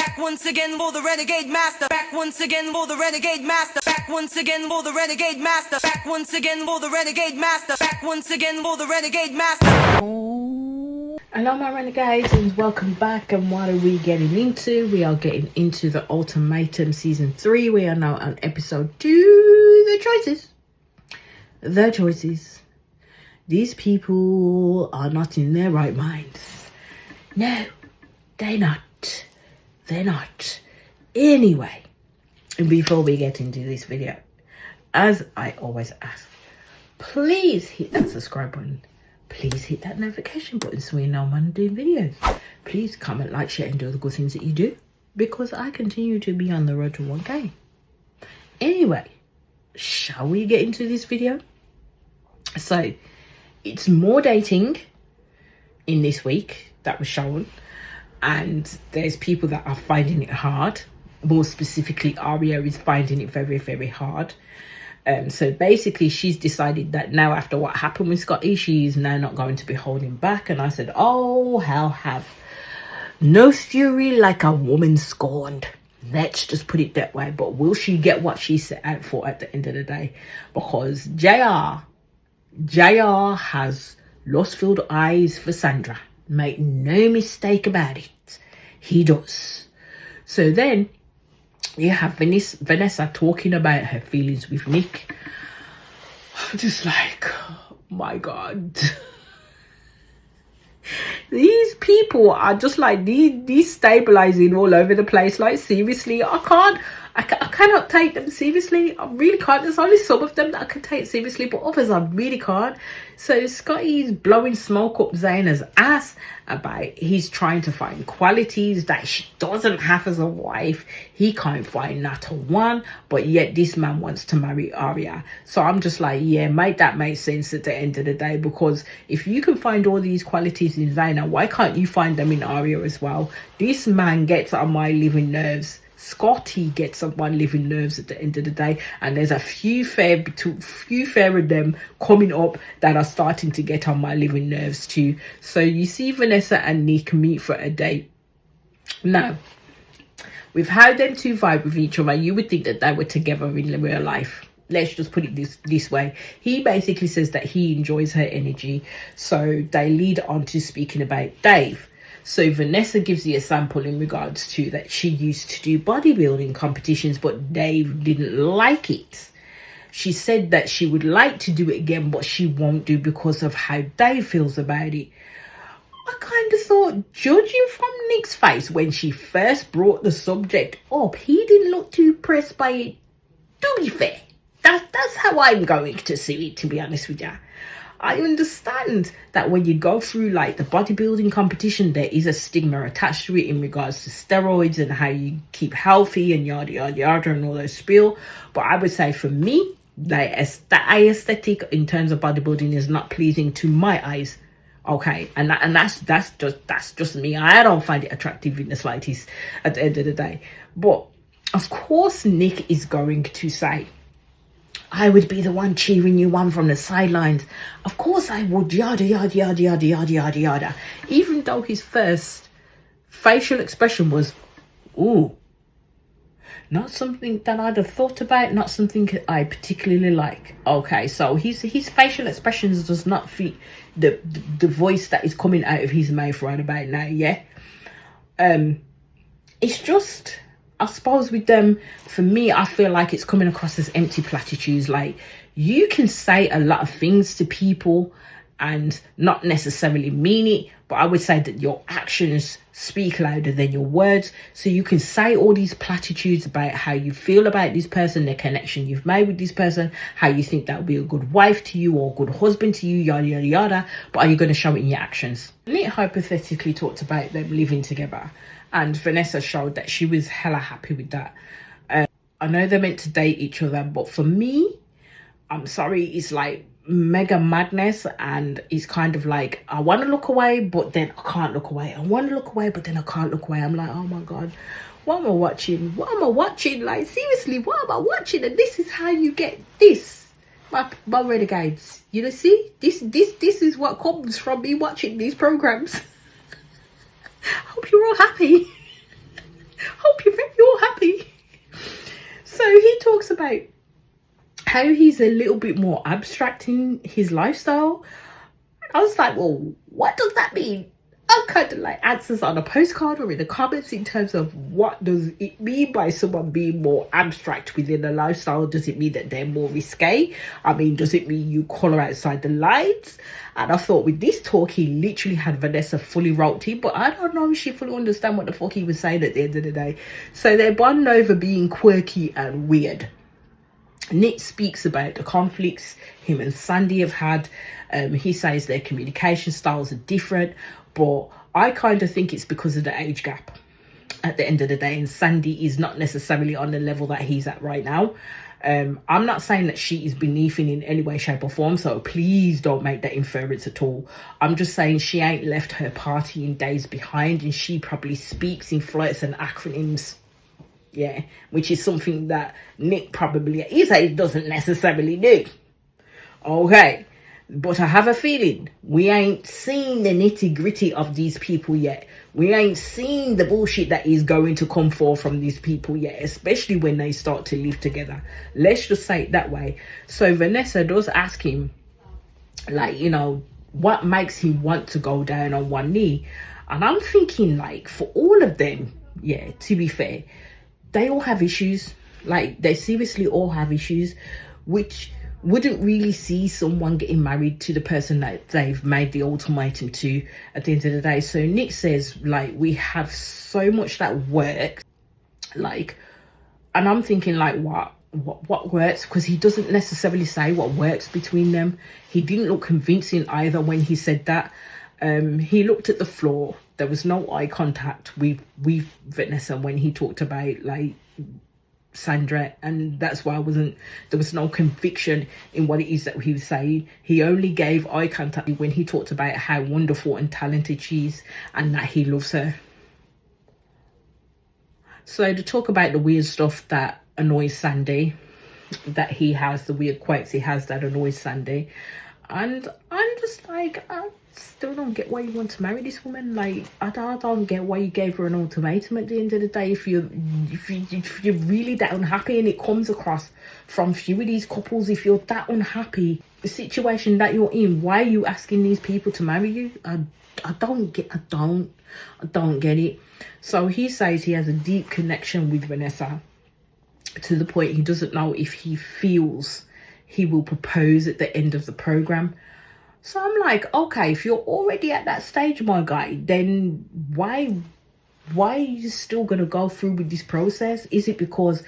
Back once again for the renegade master. Back once again for the renegade master. Back once again for the renegade master. Back once again for the renegade master. Back once again for the renegade master. Hello my renegades and welcome back. And what are we getting into? We are getting into the Ultimatum season 3. We are now on episode 2. The choices. These people are not in their right minds. No, they're not. Anyway, and before we get into this video, as I always ask, please hit that subscribe button. Please hit that notification button so you know when I'm doing videos. Please comment, like, share and do all the good things that you do, because I continue to be on the road to 1K. Anyway, shall we get into this video? So it's more dating in this week that was shown, and there's people that are finding it hard. More specifically, Aria is finding it very, very hard. So basically she's decided that now, after what happened with Scotty, she's now not going to be holding back. And I said, oh, how have no fury like a woman scorned. Let's just put it that way. But will she get what she set out for at the end of the day? Because JR has lust-filled eyes for Sandra. Make no mistake about it. He does. So then you have Vanessa talking about her feelings with Nick. I'm just like, oh my God. These people are just like destabilizing all over the place. Like, seriously, I cannot take them seriously. I really can't. There's only some of them that I can take seriously, but others I really can't. So Scotty's blowing smoke up Zaina's ass about he's trying to find qualities that she doesn't have as a wife. He can't find not a one, but yet this man wants to marry Aria. So I'm just like, yeah, that makes sense at the end of the day, because if you can find all these qualities in Zaina, why can't you find them in Aria as well? This man gets on my living nerves. Scotty gets on my living nerves at the end of the day, and there's a few fair of them coming up that are starting to get on my living nerves too. So you see Vanessa and Nick meet for a date. Now, with how them two vibe with each other, you would think that they were together in real life. Let's just put it this way. He basically says that he enjoys her energy, so they lead on to speaking about Dave. So Vanessa gives the example in regards to that she used to do bodybuilding competitions, but Dave didn't like it. She said that she would like to do it again, but she won't do because of how Dave feels about it. I kind of thought, judging from Nick's face when she first brought the subject up, he didn't look too pressed by it. To be fair, that's how I'm going to see it, to be honest with you. I understand that when you go through like the bodybuilding competition, there is a stigma attached to it in regards to steroids and how you keep healthy and yada yada yada and all those spiel. But I would say for me, like the aesthetic in terms of bodybuilding is not pleasing to my eyes. Okay, and that's just me. I don't find it attractive in the slightest at the end of the day. But of course, Nick is going to say, I would be the one cheering you on from the sidelines. Of course I would, yada, yada, yada, yada, yada, yada, yada. Even though his first facial expression was, ooh, not something that I'd have thought about, not something I particularly like. Okay, so his facial expressions does not fit the voice that is coming out of his mouth right about now, yeah? It's just, I suppose with them, for me, I feel like it's coming across as empty platitudes. Like, you can say a lot of things to people and not necessarily mean it, but I would say that your actions speak louder than your words. So you can say all these platitudes about how you feel about this person, the connection you've made with this person, how you think that would be a good wife to you or a good husband to you, yada yada yada, but are you going to show it in your actions? Nick hypothetically talked about them living together, and Vanessa showed that she was hella happy with that. I know they're meant to date each other, but for me, I'm sorry, it's like mega madness, and it's kind of like, I want to look away, but then I can't look away. I want to look away, but then I can't look away. I'm like, oh my God, what am I watching? Like, seriously, what am I watching? And this is how you get this. My renegades, you know, see, this is what comes from me watching these programs. I hope you're all happy. Hope you're happy. So he talks about how he's a little bit more abstract in his lifestyle. I was like, well, what does that mean? I'm kind of like answers on a postcard or in the comments in terms of what does it mean by someone being more abstract within a lifestyle? Does it mean that they're more risque? I mean, does it mean you colour outside the lines? And I thought with this talk, he literally had Vanessa fully roped in, but I don't know if she fully understand what the fuck he was saying at the end of the day. So they're bonding over being quirky and weird. Nick speaks about the conflicts him and Sandy have had. He says their communication styles are different, but I kind of think it's because of the age gap at the end of the day, and Sandy is not necessarily on the level that he's at right now. I'm not saying that she is beneath him in any way, shape or form, so please don't make that inference at all. I'm just saying she ain't left her partying days behind, and she probably speaks in flirts and acronyms. Yeah, which is something that Nick probably at his age doesn't necessarily do. Okay, but I have a feeling we ain't seen the nitty gritty of these people yet. We ain't seen the bullshit that is going to come forth from these people yet, especially when they start to live together. Let's just say it that way. So Vanessa does ask him, like, you know, what makes him want to go down on one knee? And I'm thinking, like, for all of them, yeah, to be fair, they all have issues. Like, they seriously all have issues, which wouldn't really see someone getting married to the person that they've made the ultimatum to at the end of the day. So Nick says, like, we have so much that works, like, and I'm thinking, like, what works? Because he doesn't necessarily say what works between them. He didn't look convincing either when he said that. He looked at the floor. There was no eye contact with Vanessa when he talked about, like, Sandra, and that's why there was no conviction in what it is that he was saying. He only gave eye contact when he talked about how wonderful and talented she is and that he loves her. So to talk about the weird stuff that annoys Sandy, that he has, the weird quotes he has that annoys Sandy, and I'm just like, I still don't get why you want to marry this woman. Like, I don't get why you gave her an ultimatum at the end of the day. If you're really that unhappy, and it comes across from few of these couples, if you're that unhappy, the situation that you're in, why are you asking these people to marry you? I don't get it. So he says he has a deep connection with Vanessa to the point he doesn't know if he feels he will propose at the end of the program. So I'm like, okay, if you're already at that stage, my guy, then why are you still going to go through with this process? Is it because,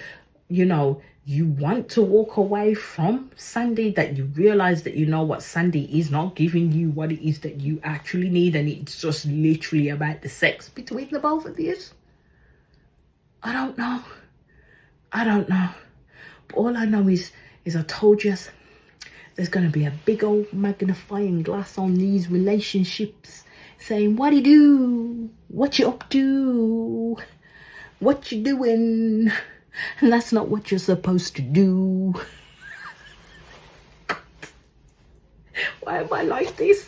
you know, you want to walk away from Sandy, that you realize that, you know what, Sandy is not giving you what it is that you actually need, and it's just literally about the sex between the both of you? I don't know. But all I know is I told you, there's going to be a big old magnifying glass on these relationships saying, what do you do? What you up to? What you doing? And that's not what you're supposed to do. Why am I like this?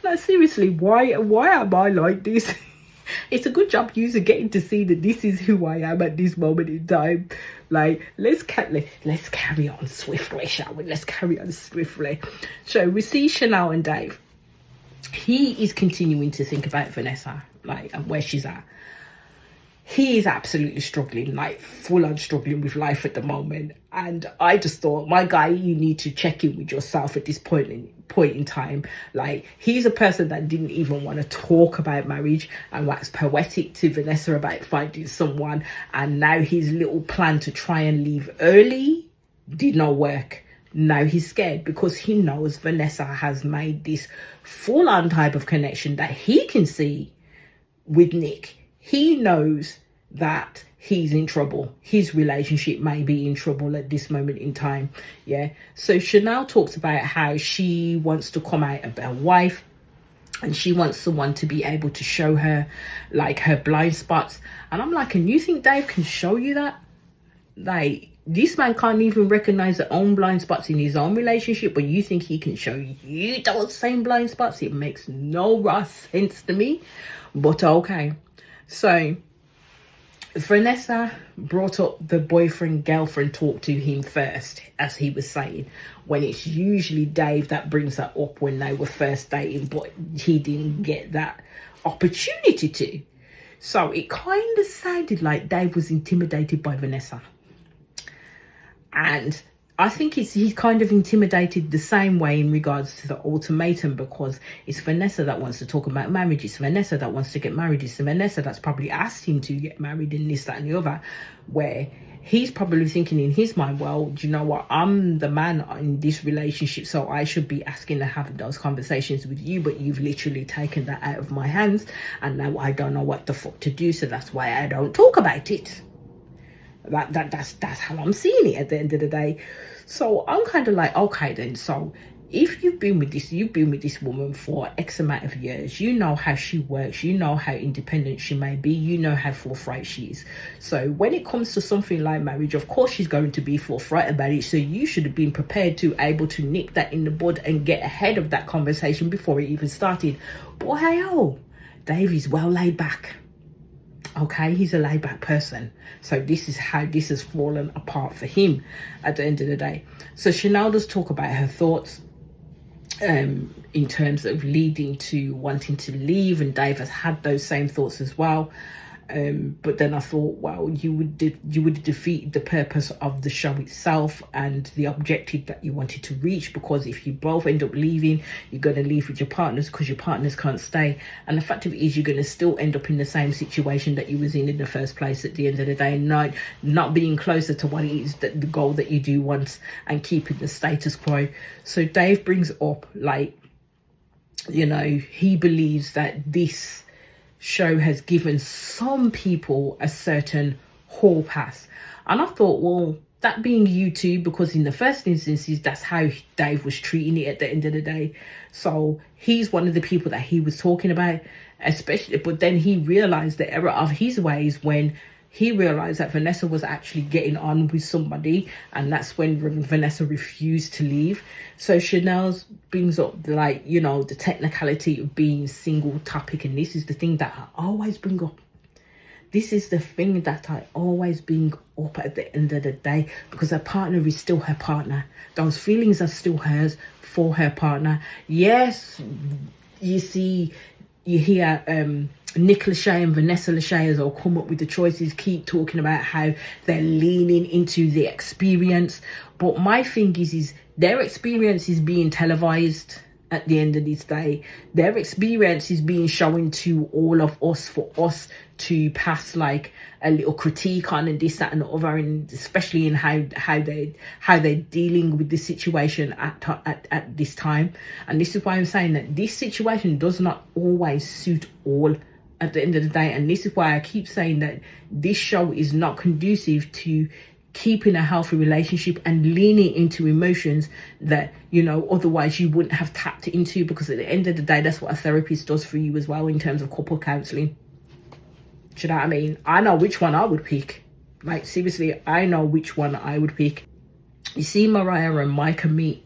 No, seriously, why am I like this? It's a good job you are getting to see that this is who I am at this moment in time. Like, let's carry on swiftly, shall we? Let's carry on swiftly. So we see Chanel and Dave. He is continuing to think about Vanessa, like, and where she's at. He is absolutely struggling, like full on struggling with life at the moment. And I just thought, my guy, you need to check in with yourself at this point in time. Like, he's a person that didn't even want to talk about marriage and wax poetic to Vanessa about finding someone. And now his little plan to try and leave early did not work. Now he's scared because he knows Vanessa has made this full on type of connection that he can see with Nick. He knows that he's in trouble. His relationship may be in trouble at this moment in time. Yeah. So Chanel talks about how she wants to come out of her wife, and she wants someone to be able to show her, like, her blind spots. And I'm like, and you think Dave can show you that? Like, this man can't even recognize his own blind spots in his own relationship, but you think he can show you those same blind spots? It makes no raw sense to me. But okay. So Vanessa brought up the boyfriend-girlfriend talk to him first, as he was saying, when it's usually Dave that brings that up when they were first dating, but he didn't get that opportunity to. So it kind of sounded like Dave was intimidated by Vanessa. And I think he's kind of intimidated the same way in regards to the ultimatum, because it's Vanessa that wants to talk about marriage. It's Vanessa that wants to get married. It's Vanessa that's probably asked him to get married and this, that and the other, where he's probably thinking in his mind, well, do you know what? I'm the man in this relationship, so I should be asking to have those conversations with you, but you've literally taken that out of my hands, and now I don't know what the fuck to do, so that's why I don't talk about it. That's how I'm seeing it at the end of the day. So I'm kind of like, okay then, so if you've been with this woman for X amount of years, you know how she works, you know how independent she may be, you know how forthright she is. So when it comes to something like marriage, of course she's going to be forthright about it, so you should have been prepared to able to nip that in the bud and get ahead of that conversation before it even started. But hey, Dave is well laid back. Okay, he's a laid back person. So this is how this has fallen apart for him at the end of the day. So Chanel does talk about her thoughts in terms of leading to wanting to leave, and Dave has had those same thoughts as well. But then I thought, well, you would defeat the purpose of the show itself and the objective that you wanted to reach, because if you both end up leaving, you're going to leave with your partners because your partners can't stay, and the fact of it is you're going to still end up in the same situation that you was in the first place at the end of the day, not being closer to what it is, that the goal that you do want, and keeping the status quo. So Dave brings up, like, you know, he believes that this show has given some people a certain hall pass. And I thought, well, that being you too, because in the first instances, that's how Dave was treating it at the end of the day. So he's one of the people that he was talking about, especially, but then he realized the error of his ways when he realized that Vanessa was actually getting on with somebody, and that's when Vanessa refused to leave. So Chanel brings up, like, you know, the technicality of being single topic, and this is the thing that I always bring up. This is the thing that I always bring up at the end of the day, because her partner is still her partner. Those feelings are still hers for her partner. Yes, you see, you hear Nick Lachey and Vanessa Lachey as all come up with the choices, keep talking about how they're leaning into the experience. But my thing is their experience is being televised at the end of this day. Their experience is being shown to all of us for us to pass like a little critique on, and this, that and the other, and especially in how they're dealing with the situation at this time. And this is why I'm saying that this situation does not always suit all at the end of the day. And this is why I keep saying that this show is not conducive to keeping a healthy relationship and leaning into emotions that, you know, otherwise you wouldn't have tapped into, because at the end of the day, that's what a therapist does for you as well in terms of couple counseling. Do you know what I mean? I know which one I would pick. Like, seriously, I know which one I would pick. You see Mariah and Micah meet.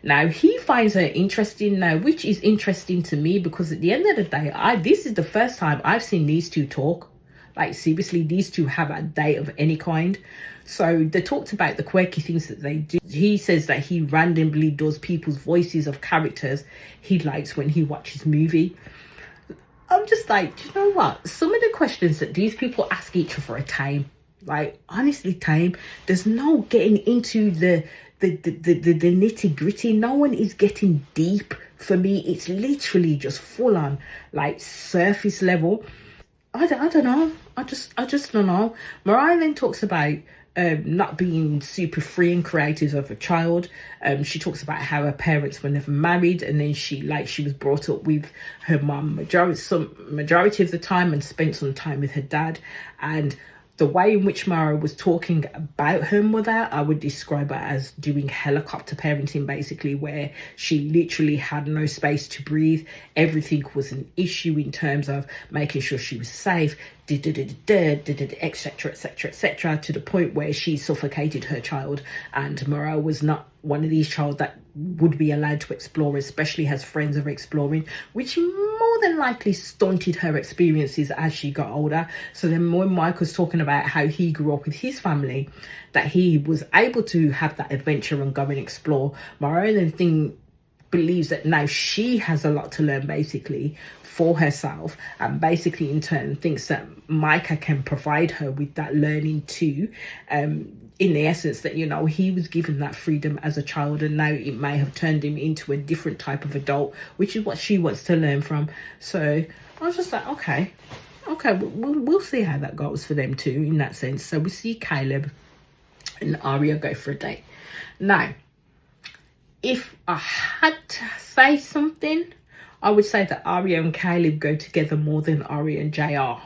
Now, he finds her interesting now, which is interesting to me, because at the end of the day, this is the first time I've seen these two talk. Like, seriously, these two have a date of any kind. So they talked about the quirky things that they do. He says that he randomly does people's voices of characters he likes when he watches movie. I'm just like, do you know what? Some of the questions that these people ask each other are tame. Like, honestly, tame. There's no getting into the nitty gritty. No one is getting deep. For me, it's literally just full on, like, surface level. I don't know. I just don't know. Mariah then talks about not being super free and creative of a child. She talks about how her parents were never married, and then she was brought up with her mum majority of the time and spent some time with her dad. And the way in which Mara was talking about her mother, I would describe her as doing helicopter parenting, basically, where she literally had no space to breathe. Everything was an issue in terms of making sure she was safe, etc, etc, etc, to the point where she suffocated her child, and Moreau was not one of these child that would be allowed to explore, especially as friends are exploring, which more than likely stunted her experiences as she got older. So then when Michael's talking about how he grew up with his family, that he was able to have that adventure and go and explore, Moreau then believes that now she has a lot to learn basically for herself, and basically in turn thinks that Micah can provide her with that learning too, in the essence that, you know, he was given that freedom as a child, and now it may have turned him into a different type of adult, which is what she wants to learn from. So I was just like, okay, we'll see how that goes for them too in that sense. So we see Caleb and Arya go for a date. Now, if I had to say something, I would say that Arya and Caleb go together more than Arya and JR.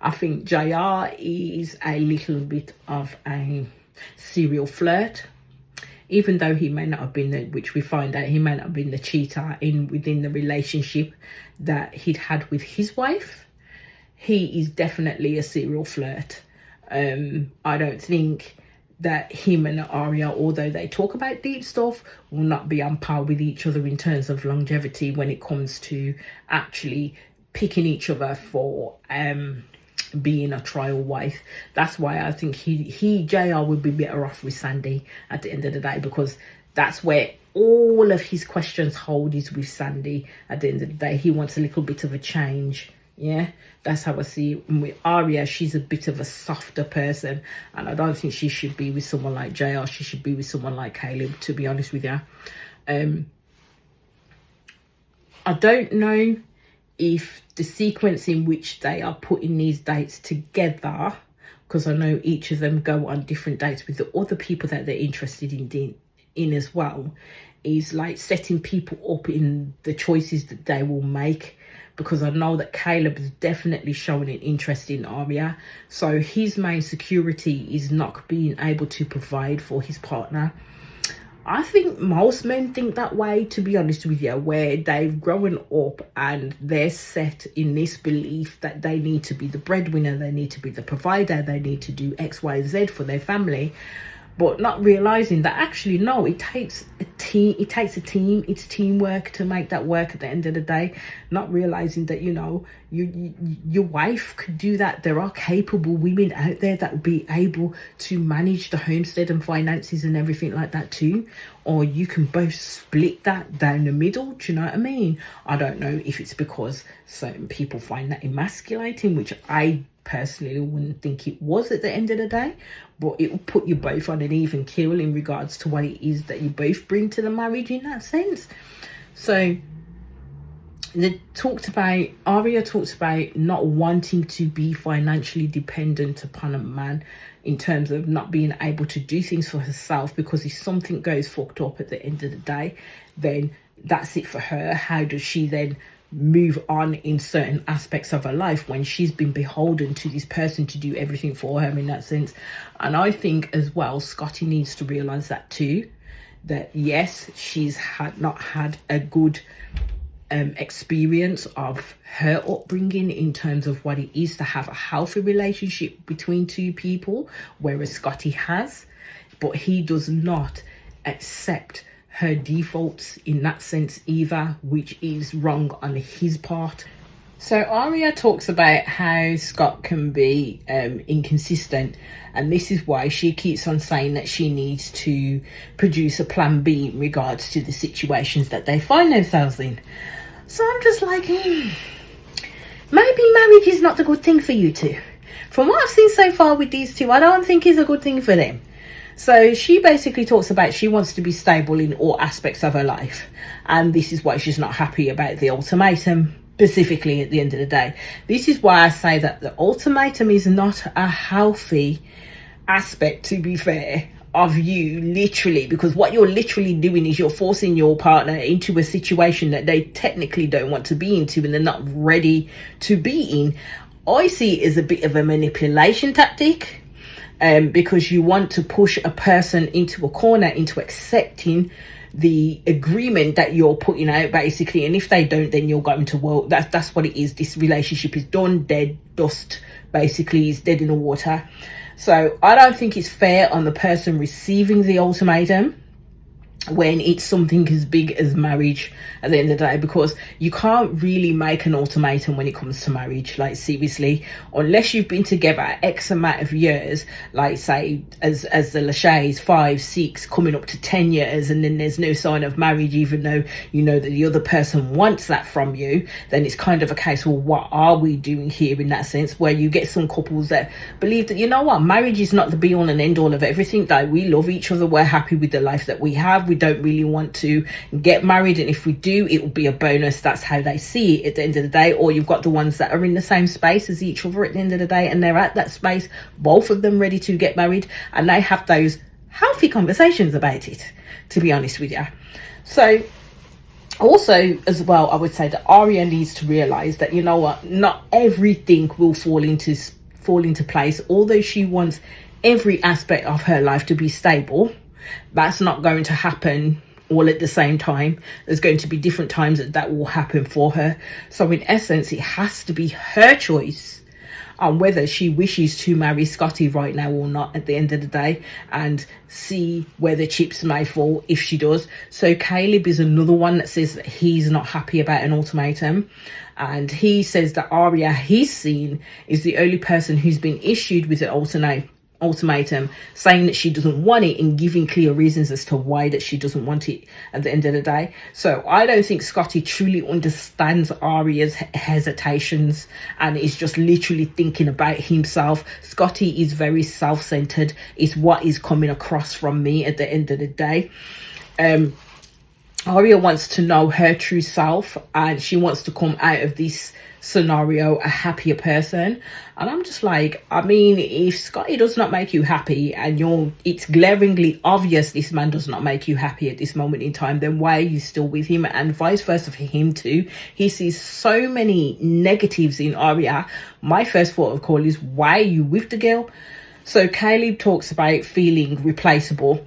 I think JR is a little bit of a serial flirt, even though he may not have been which we find out he may not have been the cheater within the relationship that he'd had with his wife. He is definitely a serial flirt. I don't think that him and Arya, although they talk about deep stuff, will not be on par with each other in terms of longevity when it comes to actually picking each other for being a trial wife. That's why I think JR would be better off with Sandy at the end of the day, because that's where all of his questions hold, is with Sandy. At the end of the day, he wants a little bit of a change. Yeah, that's how I see it. With Arya, she's a bit of a softer person, and I don't think she should be with someone like JR. She should be with someone like Caleb, to be honest with you. I don't know if the sequence in which they are putting these dates together, because I know each of them go on different dates with the other people that they're interested in as well, is like setting people up in the choices that they will make. Because I know that Caleb is definitely showing an interest in Arya. So his main security is not being able to provide for his partner. I think most men think that way, to be honest with you, where they've grown up and they're set in this belief that they need to be the breadwinner, they need to be the provider, they need to do X, Y, Z for their family. But not realizing that actually, no, it takes a team, it's teamwork to make that work at the end of the day. Not realizing that, you know, your wife could do that. There are capable women out there that would be able to manage the homestead and finances and everything like that too. Or you can both split that down the middle. Do you know what I mean? I don't know if it's because certain people find that emasculating, which I personally wouldn't think it was at the end of the day, but it will put you both on an even keel in regards to what it is that you both bring to the marriage in that sense. So Arya talks about not wanting to be financially dependent upon a man, in terms of not being able to do things for herself, because if something goes fucked up at the end of the day, then that's it for her. How does she then move on in certain aspects of her life when she's been beholden to this person to do everything for her in that sense? And I think as well, Scotty needs to realize that too, that yes, she's not had a good experience of her upbringing in terms of what it is to have a healthy relationship between two people, whereas Scotty has, but he does not accept her defaults in that sense either, which is wrong on his part. So Arya talks about how Scott can be inconsistent, and this is why she keeps on saying that she needs to produce a plan B in regards to the situations that they find themselves in. So I'm just like, maybe marriage is not a good thing for you two. From what I've seen so far with these two, I don't think it's a good thing for them. So she basically talks about she wants to be stable in all aspects of her life, and this is why she's not happy about the ultimatum specifically at the end of the day. This is why I say that the ultimatum is not a healthy aspect, to be fair, of you literally, because what you're literally doing is you're forcing your partner into a situation that they technically don't want to be into and they're not ready to be in. I see it as a bit of a manipulation tactic, because you want to push a person into a corner, into accepting the agreement that you're putting out, basically. And if they don't, then you're going to work. That's what it is. This relationship is done, dead, dust, basically. Is dead in the water. So I don't think it's fair on the person receiving the ultimatum when it's something as big as marriage at the end of the day, because you can't really make an ultimatum when it comes to marriage. Like, seriously, unless you've been together X amount of years, like say as the Lachey's 5, 6 coming up to 10 years, and then there's no sign of marriage, even though you know that the other person wants that from you, then it's kind of a case, well, what are we doing here, in that sense, where you get some couples that believe that, you know what, marriage is not the be all and end all of everything. Like, we love each other, we're happy with the life that we have, we don't really want to get married, and if we do, it will be a bonus. That's how they see it at the end of the day. Or you've got the ones that are in the same space as each other at the end of the day, and they're at that space, both of them ready to get married, and they have those healthy conversations about it, to be honest with you. So also, as well, I would say that Aria needs to realize that, you know what, not everything will fall into place. Although she wants every aspect of her life to be stable, that's not going to happen all at the same time. There's going to be different times that will happen for her. So in essence, it has to be her choice on whether she wishes to marry Scotty right now or not at the end of the day, and see where the chips may fall if she does. So Caleb is another one that says that he's not happy about an ultimatum, and he says that Aria he's seen is the only person who's been issued with an ultimatum, saying that she doesn't want it and giving clear reasons as to why that she doesn't want it at the end of the day. So I don't think Scotty truly understands Aria's hesitations and is just literally thinking about himself. Scotty is very self-centered, is what is coming across from me at the end of the day. Aria wants to know her true self, and she wants to come out of this scenario a happier person. And I'm just like, I mean, if Scotty does not make you happy, and it's glaringly obvious this man does not make you happy at this moment in time, then why are you still with him? And vice versa for him too. He sees so many negatives in Aria. My first thought of call is, why are you with the girl? So Caleb talks about feeling replaceable,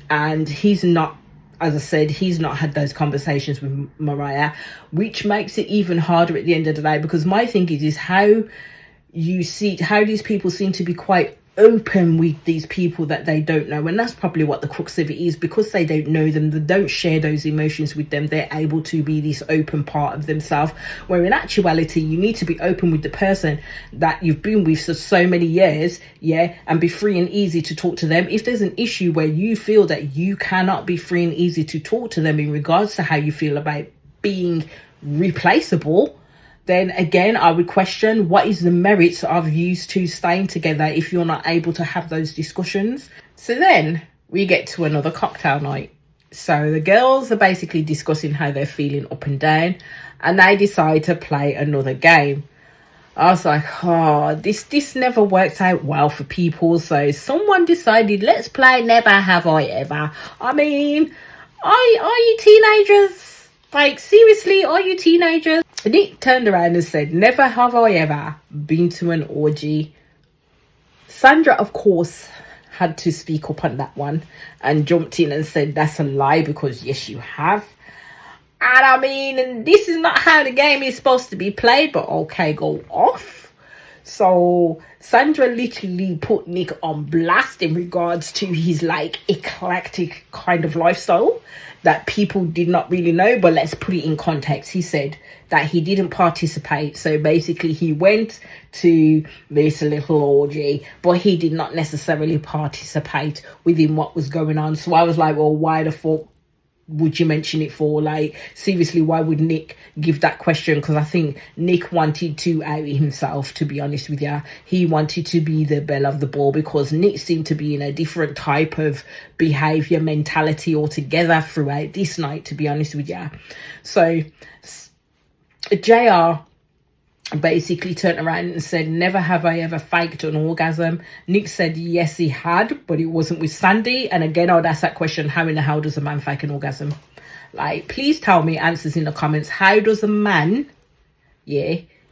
and he's not, as I said, he's not had those conversations with Mariah, which makes it even harder at the end of the day, because my thing is how these people seem to be quite open with these people that they don't know. And that's probably what the crux of it is, because they don't know them, they don't share those emotions with them, they're able to be this open part of themselves, where in actuality you need to be open with the person that you've been with for so many years, and be free and easy to talk to them. If there's an issue where you feel that you cannot be free and easy to talk to them in regards to how you feel about being replaceable, then again, I would question, what is the merits of you two staying together if you're not able to have those discussions? So then we get to another cocktail night. So the girls are basically discussing how they're feeling up and down, and they decide to play another game. I was like, oh, this never works out well for people. So someone decided, let's play Never Have I Ever. I mean, are you teenagers? Like, seriously, are you teenagers? Nick turned around and said, never have I ever been to an orgy. Sandra, of course, had to speak up on that one and jumped in and said, that's a lie, because yes, you have. And I mean, this is not how the game is supposed to be played, but okay, go off. So Sandra literally put Nick on blast in regards to his like eclectic kind of lifestyle that people did not really know. But let's put it in context. He said that he didn't participate. So basically he went to this little orgy, but he did not necessarily participate within what was going on. So I was like, well, why the fuck would you mention it for? Like, seriously, why would Nick give that question? Because I think Nick wanted to out himself, to be honest with you. He wanted to be the belle of the ball, because Nick seemed to be in a different type of behavior mentality altogether throughout this night, to be honest with you. So JR basically turned around and said, never have I ever faked an orgasm. Nick said yes, he had, but it wasn't with Sandy. And again, I would ask that question, how in the hell does a man fake an orgasm? Like, please tell me answers in the comments. How does a man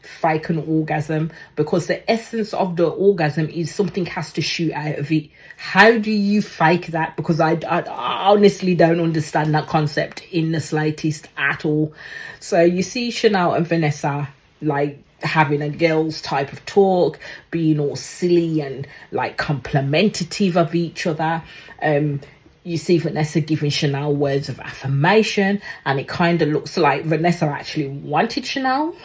fake an orgasm, because the essence of the orgasm is something has to shoot out of it. How do you fake that? Because I honestly don't understand that concept in the slightest at all. So you see Chanel and Vanessa like having a girls type of talk, being all silly and like complimentative of each other. You see Vanessa giving Chanel words of affirmation, and it kind of looks like Vanessa actually wanted Chanel.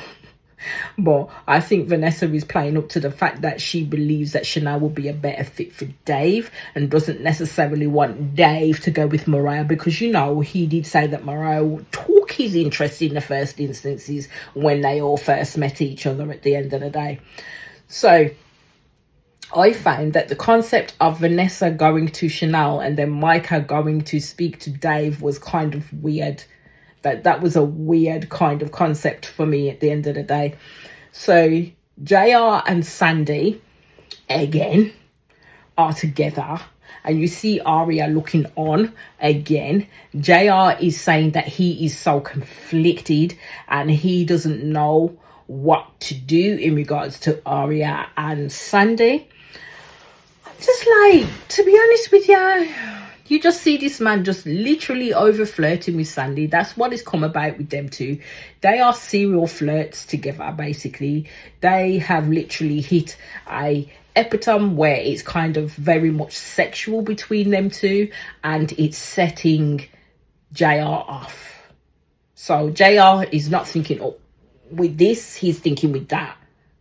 But I think Vanessa is playing up to the fact that she believes that Chanel will be a better fit for Dave, and doesn't necessarily want Dave to go with Mariah, because, you know, he did say that Mariah took his interest in the first instances when they all first met each other at the end of the day. So I found that the concept of Vanessa going to Chanel and then Micah going to speak to Dave was kind of weird. That was a weird kind of concept for me at the end of the day. So JR and Sandy again are together, and you see Aria looking on again. JR is saying that he is so conflicted and he doesn't know what to do in regards to Aria and Sandy. Just like, to be honest with you, you just see this man just literally over flirting with Sandy. That's what it's come about with them two. They are serial flirts together, basically. They have literally hit a epitome where it's kind of very much sexual between them two, and it's setting JR off. So JR is not thinking, oh, with this, he's thinking with that.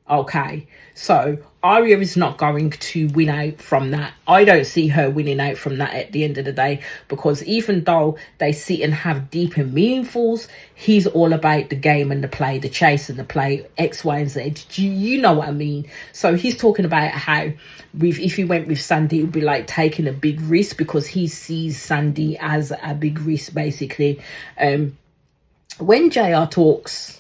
Okay, so Aria is not going to win out from that. I don't see her winning out from that at the end of the day, because even though they sit and have deep and meaningfuls, he's all about the game and the play, the chase and the play, X, Y, and Z. You know what I mean? So he's talking about how if he went with Sandy, it would be like taking a big risk, because he sees Sandy as a big risk, basically. When JR talks,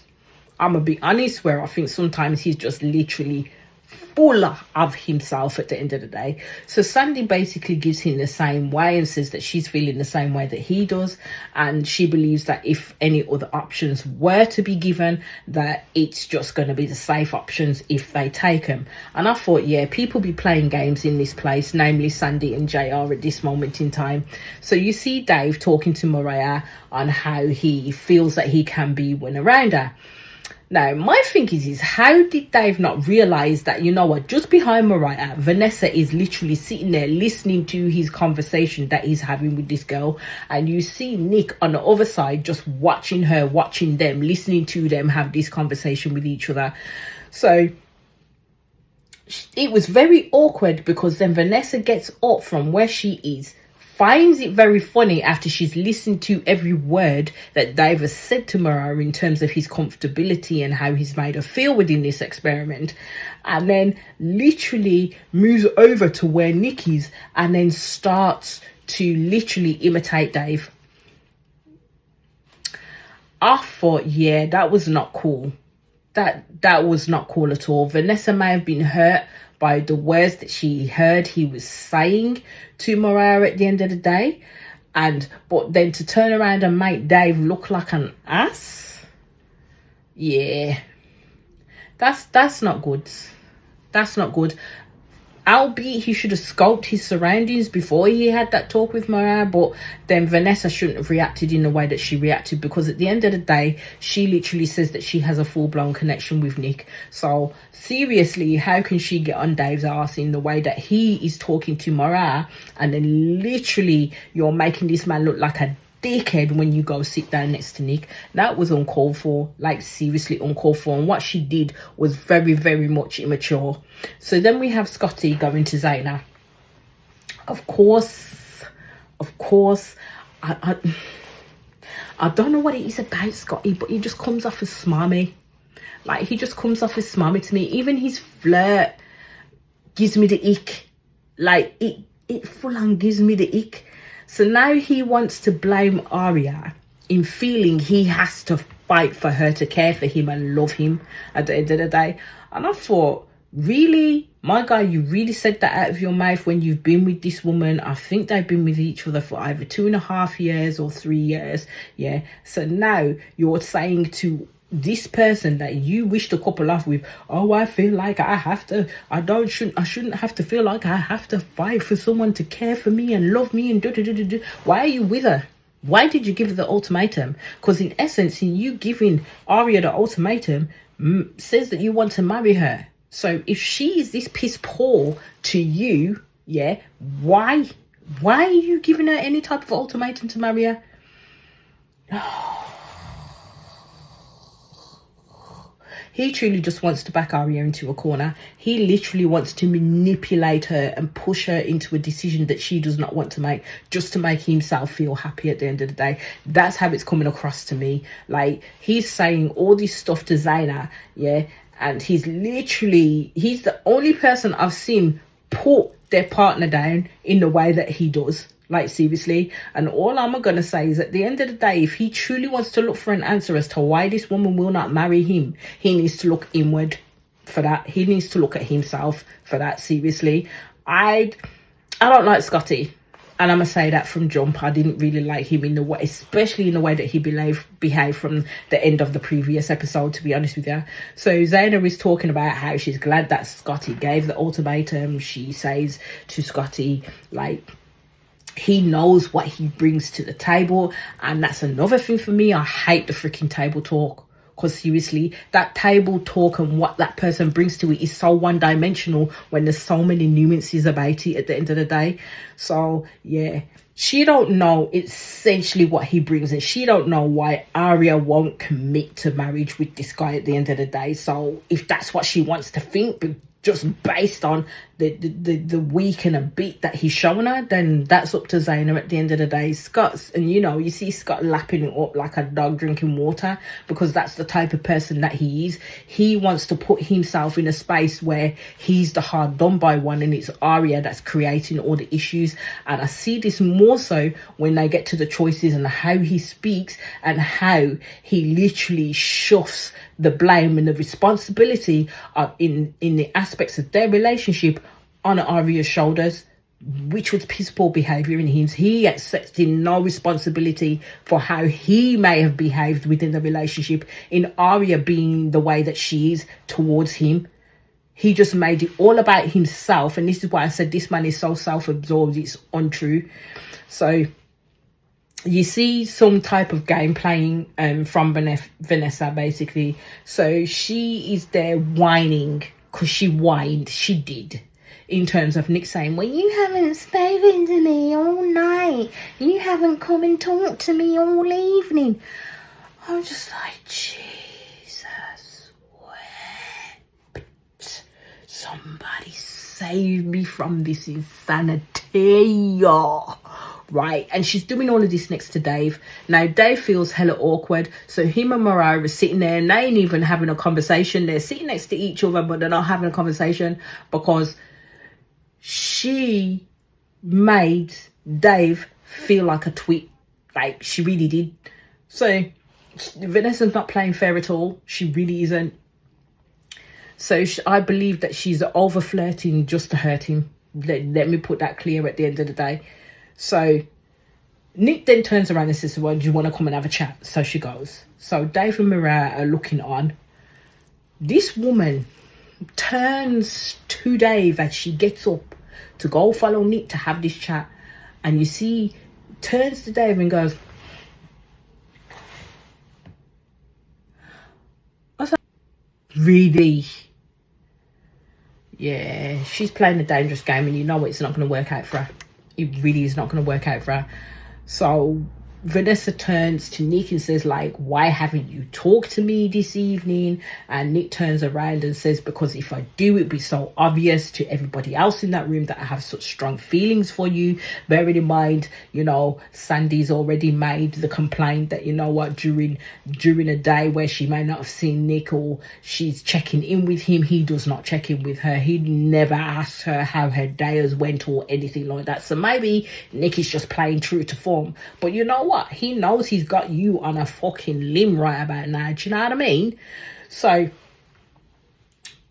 I'm a bit honest, where I think sometimes he's just literally full of himself at the end of the day. So Sandy basically gives him the same way and says that she's feeling the same way that he does, and she believes that if any other options were to be given, that it's just going to be the safe options if they take them. And I thought, yeah, people be playing games in this place, namely Sandy and JR at this moment in time. So you see Dave talking to Mariah on how he feels that he can be when around her. Now, my thing is how did Dave not realise that, you know what, just behind Mariah, Vanessa is literally sitting there listening to his conversation that he's having with this girl, and you see Nick on the other side just watching her, watching them, listening to them have this conversation with each other. So it was very awkward, because then Vanessa gets up from where she is, finds it very funny after she's listened to every word that Dave has said to Mariah in terms of his comfortability and how he's made her feel within this experiment, and then literally moves over to where Nick is and then starts to literally imitate Dave. I thought, yeah, that was not cool. That was not cool at all. Vanessa may have been hurt by the words that she heard he was saying to Mariah at the end of the day, but then to turn around and make Dave look like an ass, yeah, that's not good. That's not good. Albeit he should have scoped his surroundings before he had that talk with Mariah, but then Vanessa shouldn't have reacted in the way that she reacted, because at the end of the day, she literally says that she has a full-blown connection with Nick. So seriously, how can she get on Dave's ass in the way that he is talking to Mariah, and then literally you're making this man look like a dickhead when you go sit down next to Nick? That was uncalled for, like seriously uncalled for, and what she did was very, very much immature. So then we have Scotty going to Zaina. Of course, I don't know what it is about Scotty, but he just comes off as smarmy. Like, he just comes off as smarmy to me. Even his flirt gives me the ick. Like, it full on gives me the ick. So now he wants to blame Aria in feeling he has to fight for her to care for him and love him at the end of the day. And I thought, really? My guy, you really said that out of your mouth when you've been with this woman? I think they've been with each other for either 2.5 years or 3 years. Yeah. So now you're saying to this person that you wish to couple off with, oh, I feel like I shouldn't have to feel like I have to fight for someone to care for me and love me and do. Why are you with her? Why did you give her the ultimatum? Because in essence, in you giving Arya the ultimatum, says that you want to marry her. So if she is this piss poor to you, yeah, why are you giving her any type of ultimatum to marry her? He truly just wants to back Arya into a corner. He literally wants to manipulate her and push her into a decision that she does not want to make, just to make himself feel happy at the end of the day. That's how it's coming across to me. Like, he's saying all this stuff to Zaina, yeah, and he's the only person I've seen put their partner down in the way that he does. Like, seriously. And all I'm gonna say is, at the end of the day, if he truly wants to look for an answer as to why this woman will not marry him, he needs to look inward for that. He needs to look at himself for that. Seriously, I don't like Scotty, and I'm gonna say that from jump. I didn't really like him in the way, especially in the way that he behaved from the end of the previous episode, to be honest with you. So Zaina is talking about how she's glad that Scotty gave the ultimatum. She says to Scotty, like, he knows what he brings to the table. And that's another thing for me. I hate the freaking table talk. Because seriously, that table talk and what that person brings to it is so one-dimensional when there's so many nuances about it at the end of the day. So, yeah, she don't know essentially what he brings, and she don't know why Arya won't commit to marriage with this guy at the end of the day. So, if that's what she wants to think, but just based on the week and a bit that he's showing her, then that's up to Zaina at the end of the day. Scott's, and you see Scott lapping it up like a dog drinking water, because that's the type of person that he is. He wants to put himself in a space where he's the hard done by one, and it's Arya that's creating all the issues. And I see this more so when they get to the choices and how he speaks and how he literally shuffs the blame and the responsibility in the aspects of their relationship on Arya's shoulders, which was piss poor behaviour in him. He accepting no responsibility for how he may have behaved within the relationship, in Arya being the way that she is towards him. He just made it all about himself, and this is why I said this man is so self-absorbed, it's untrue. So you see some type of game playing from Vanessa, basically. So she is there whining, because she did, in terms of Nick saying, well, you haven't spoken to me all night. You haven't come and talked to me all evening. I'm just like, Jesus, wept. Somebody save me from this insanity. Right, and she's doing all of this next to Dave. Now Dave feels hella awkward, so him and Mariah are sitting there and they ain't even having a conversation. They're sitting next to each other, but they're not having a conversation because she made Dave feel like a twit. Like, she really did. So Vanessa's not playing fair at all. She really isn't. So I believe that she's over flirting just to hurt him. Let me put that clear at the end of the day. So Nick then turns around and says, well, do you want to come and have a chat? So she goes. So Dave and Mariah are looking on. This woman turns to Dave as she gets up to go follow Nick to have this chat. And you see, turns to Dave and goes, I said, really? Yeah, she's playing a dangerous game, and you know it's not going to work out for her. It really is not going to work out for her. So Vanessa turns to Nick and says, like, why haven't you talked to me this evening? And Nick turns around and says, because if I do, it'd be so obvious to everybody else in that room that I have such strong feelings for you. Bearing in mind, Sandy's already made the complaint that, during a day where she may not have seen Nick, or she's checking in with him, he does not check in with her. He never asked her how her day has went or anything like that. So maybe Nick is just playing true to form. But you know what? He knows he's got you on a fucking limb right about now. Do you know what I mean? So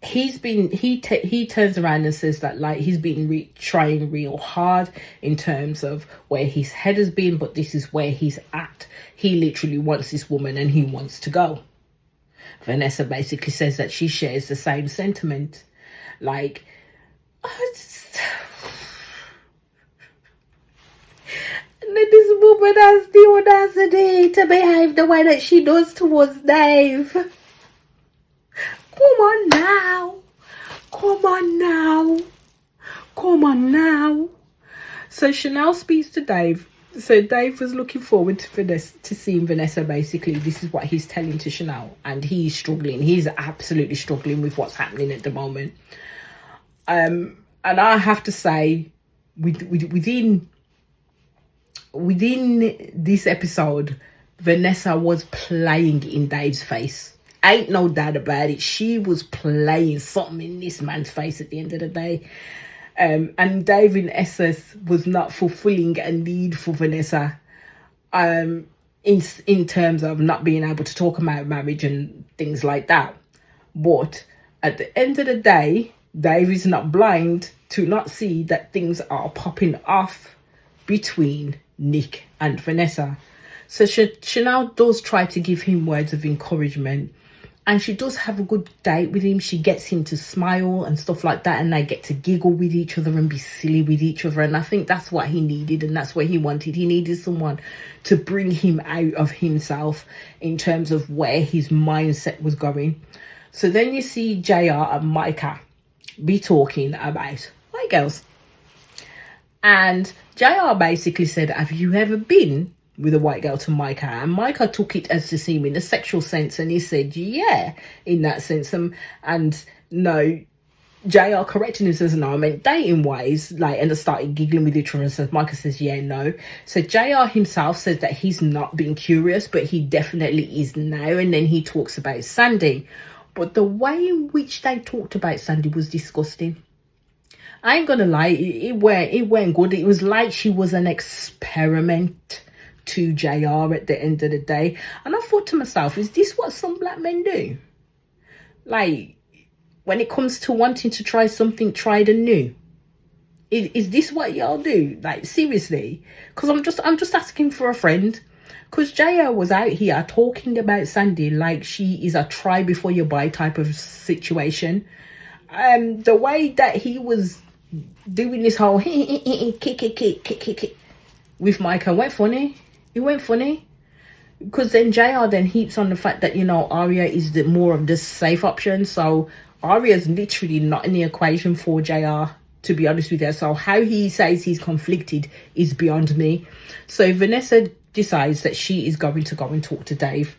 he turns around and says that, like, he's been trying real hard in terms of where his head has been, but this is where he's at. He literally wants this woman and he wants to go. Vanessa basically says that she shares the same sentiment. Like, and then this woman has the audacity to behave the way that she does towards Dave. Come on now. Come on now. Come on now. So Chanel speaks to Dave. So Dave was looking forward to seeing Vanessa. Basically, this is what he's telling to Chanel, and he's struggling. He's absolutely struggling with what's happening at the moment. And I have to say, within this episode, Vanessa was playing in Dave's face. Ain't no doubt about it. She was playing something in this man's face at the end of the day. And Dave, in essence, was not fulfilling a need for Vanessa in terms of not being able to talk about marriage and things like that. But at the end of the day, Dave is not blind to not see that things are popping off between Nick and Vanessa. So Chanel does try to give him words of encouragement, and she does have a good date with him. She gets him to smile and stuff like that, and they get to giggle with each other and be silly with each other. And I think that's what he needed, and that's what he wanted. He needed someone to bring him out of himself in terms of where his mindset was going. So then you see JR and Micah be talking about white girls. And JR basically said, have you ever been with a white girl, to Micah? And Micah took it as to seem in a sexual sense, and he said yeah, in that sense. And no, JR correcting him, says no, I meant dating wise, like, and they started giggling with each other, and says Micah says yeah, no. So JR himself says that he's not been curious, but he definitely is now. And then he talks about Sandy, but the way in which they talked about Sandy was disgusting. I ain't gonna lie, it went good. It was like she was an experiment to JR at the end of the day. And I thought to myself, is this what some black men do? Like, when it comes to wanting to try something tried and new, is this what y'all do? Like, seriously? Because I'm just asking for a friend. Because JR was out here talking about Sandy like she is a try before you buy type of situation. The way that he was doing this whole kick with Micah went funny. It went funny, because then JR then heaps on the fact that, you know, Aria is the more of the safe option. So Aria's literally not in the equation for JR, to be honest with you. So how he says he's conflicted is beyond me. So Vanessa decides that she is going to go and talk to Dave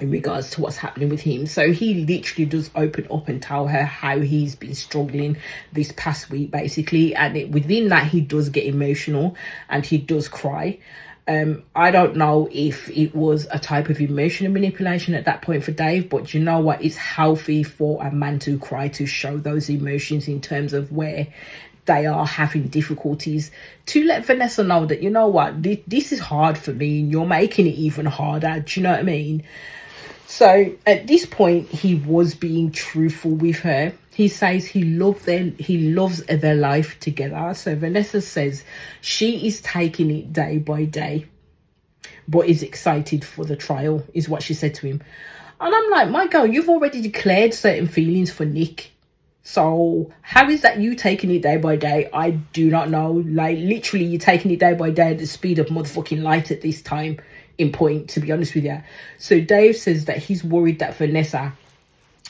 in regards to what's happening with him. So he literally does open up and tell her how he's been struggling this past week, basically. And within that, he does get emotional and he does cry. I don't know if it was a type of emotional manipulation at that point for Dave, but you know what? It's healthy for a man to cry, to show those emotions in terms of where they are having difficulties, to let Vanessa know that, you know what, this is hard for me and you're making it even harder. Do you know what I mean? So at this point, he was being truthful with her. He says he loves their life together. So Vanessa says she is taking it day by day, but is excited for the trial, is what she said to him. And I'm like, my girl, you've already declared certain feelings for Nick. So how is that you taking it day by day? I do not know. Like, literally, you're taking it day by day at the speed of motherfucking light at this time in point, to be honest with you. So Dave says that he's worried that Vanessa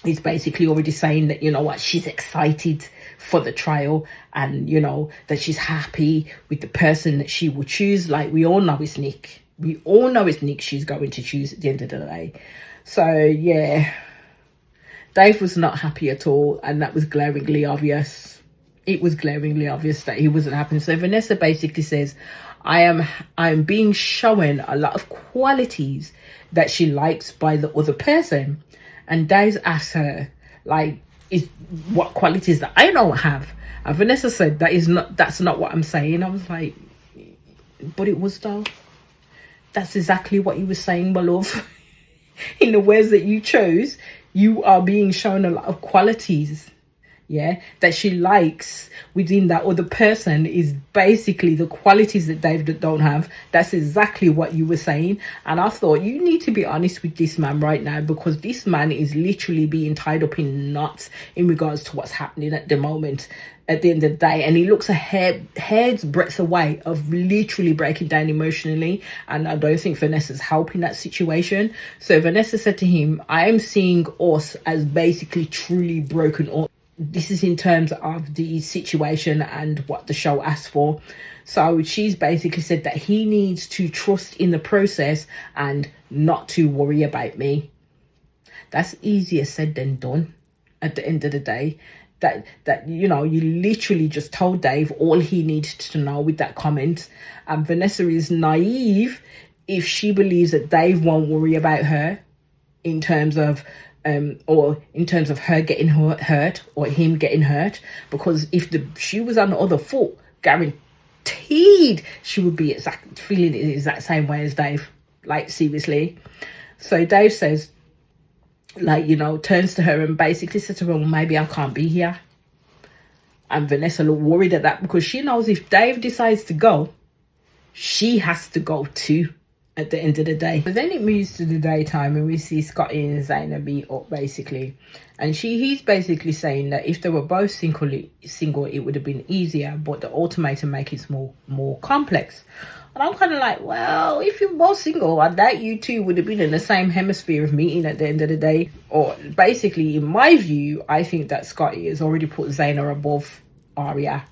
is basically already saying that, you know what, she's excited for the trial, and, you know, that she's happy with the person that she will choose. Like, we all know it's Nick. We all know it's Nick she's going to choose at the end of the day. So, yeah, Dave was not happy at all, and that was glaringly obvious. It was glaringly obvious that he wasn't happy. So Vanessa basically says, I am being shown a lot of qualities that she likes by the other person. And Dave asks her, like, what qualities that I don't have? And Vanessa said, that's not what I'm saying. I was like, but it was, though. That's exactly what you were saying, my love. In the words that you chose, you are being shown a lot of qualities yeah, that she likes within that other person is basically the qualities that David don't have. That's exactly what you were saying. And I thought, you need to be honest with this man right now, because this man is literally being tied up in knots in regards to what's happening at the moment, at the end of the day. And he looks a hair's breadth away of literally breaking down emotionally. And I don't think Vanessa's helping that situation. So Vanessa said to him, I am seeing us as basically truly broken up. This is in terms of the situation and what the show asked for. So she's basically said that he needs to trust in the process and not to worry about me. That's easier said than done at the end of the day. That you know, you literally just told Dave all he needed to know with that comment. And Vanessa is naive if she believes that Dave won't worry about her in terms of or in terms of her getting hurt or him getting hurt, because if the she was on the other foot, guaranteed she would be feeling the exact same way as Dave, like seriously. So Dave says, like, you know, turns to her and basically says to her, well, maybe I can't be here. And Vanessa looked worried at that, because she knows if Dave decides to go, she has to go too at the end of the day. But then it moves to the daytime and we see Scotty and Zaina meet up basically, and he's basically saying that if they were both single it would have been easier, but the ultimatum makes it more complex. And I'm kind of like, well, if you're both single, I doubt you two would have been in the same hemisphere of meeting at the end of the day. Or basically, in my view, I think that Scotty has already put Zaina above Arya.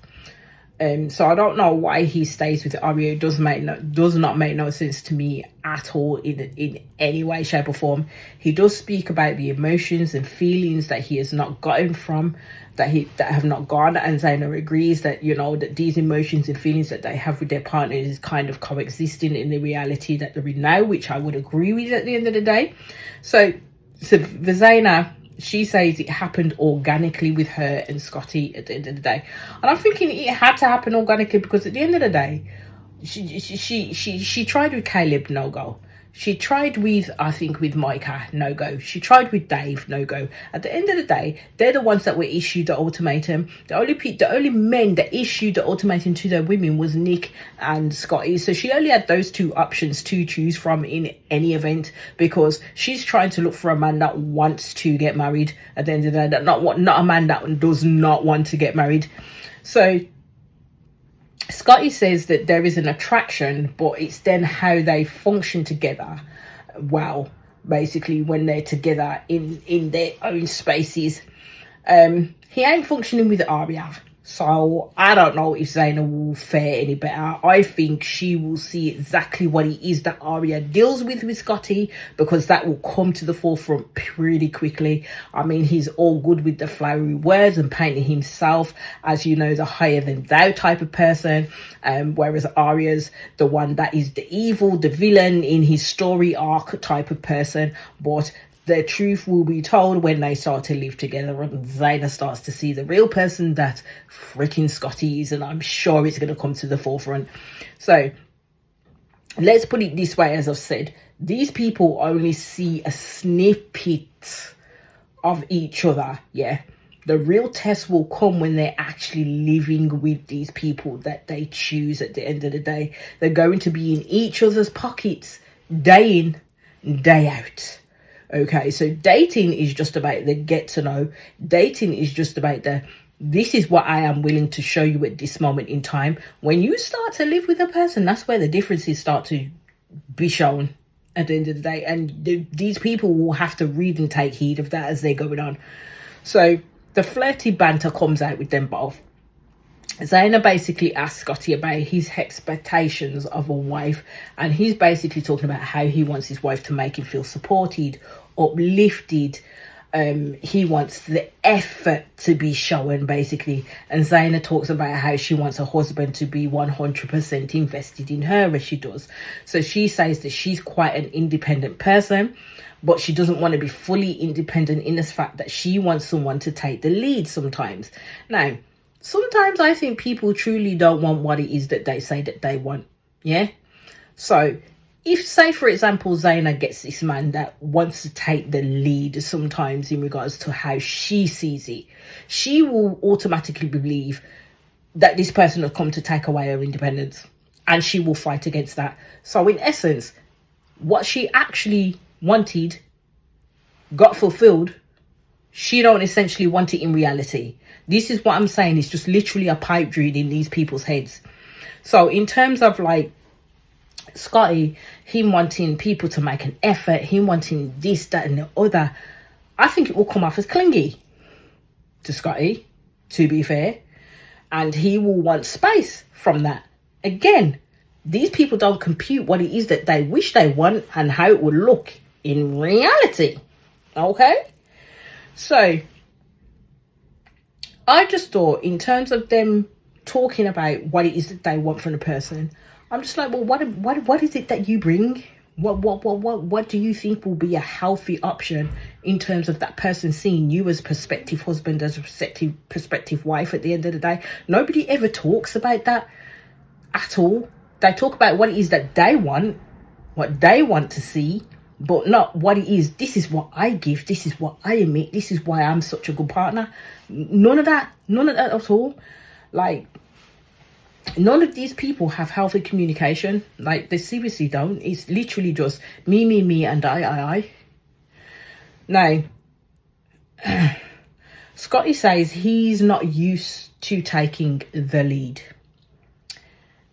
So I don't know why he stays with Arya. It does not make no sense to me at all in any way, shape or form. He does speak about the emotions and feelings that he has not gotten from, that have not gone, and Zaina agrees that, you know, that these emotions and feelings that they have with their partners is kind of coexisting in the reality that they're in now, which I would agree with at the end of the day. So the Zaina, she says it happened organically with her and Scotty at the end of the day. And I'm thinking it had to happen organically, because at the end of the day, she tried with Caleb, no go. She tried with, I think, with Micah, no go. She tried with Dave, no go. At the end of the day, they're the ones that were issued the ultimatum. The only men that issued the ultimatum to their women was Nick and Scotty. So she only had those two options to choose from in any event, because she's trying to look for a man that wants to get married at the end of the day, not a man that does not want to get married. So Scotty says that there is an attraction, but it's then how they function together. Well, basically when they're together in their own spaces. He ain't functioning with Arya. So I don't know if Zaina will fare any better. I think she will see exactly what it is that Arya deals with Scotty, because that will come to the forefront pretty quickly. I mean, he's all good with the flowery words and painting himself as, you know, the higher than thou type of person, whereas Arya's the one that is the evil, the villain in his story arc type of person. But the truth will be told when they start to live together and Zaina starts to see the real person that freaking Scotty is, and I'm sure it's going to come to the forefront. So let's put it this way, as I've said, these people only see a snippet of each other, yeah. The real test will come when they're actually living with these people that they choose at the end of the day. They're going to be in each other's pockets day in, day out. Okay, so dating is just about the get to know. Dating is just about this is what I am willing to show you at this moment in time. When you start to live with a person, that's where the differences start to be shown at the end of the day. And these people will have to read and take heed of that as they're going on. So the flirty banter comes out with them both. Zaina basically asked Scotty about his expectations of a wife, and he's basically talking about how he wants his wife to make him feel supported, uplifted. He wants the effort to be shown, basically. And Zaina talks about how she wants her husband to be 100% invested in her, as she does. So she says that she's quite an independent person, but she doesn't want to be fully independent in the fact that she wants someone to take the lead sometimes. Now, sometimes I think people truly don't want what it is that they say that they want. Yeah. So if, say for example, Zaina gets this man that wants to take the lead sometimes in regards to how she sees it, she will automatically believe that this person has come to take away her independence, and she will fight against that. So in essence, what she actually wanted got fulfilled. She don't essentially want it in reality. This is what I'm saying. It's just literally a pipe dream in these people's heads. So in terms of like Scotty, him wanting people to make an effort, him wanting this, that and the other, I think it will come off as clingy to Scotty, to be fair. And he will want space from that. Again, these people don't compute what it is that they wish they want and how it would look in reality. Okay? So, I just thought in terms of them talking about what it is that they want from a person, I'm just like, well, what is it that you bring? What do you think will be a healthy option in terms of that person seeing you as prospective husband, as a prospective wife at the end of the day? Nobody ever talks about that at all. They talk about what it is that they want, what they want to see, but not what it is. This is what I give. This is what I emit. This is why I'm such a good partner. None of that at all. Like, none of these people have healthy communication. Like, they seriously don't. It's literally just me, and I. Now, Scotty says he's not used to taking the lead.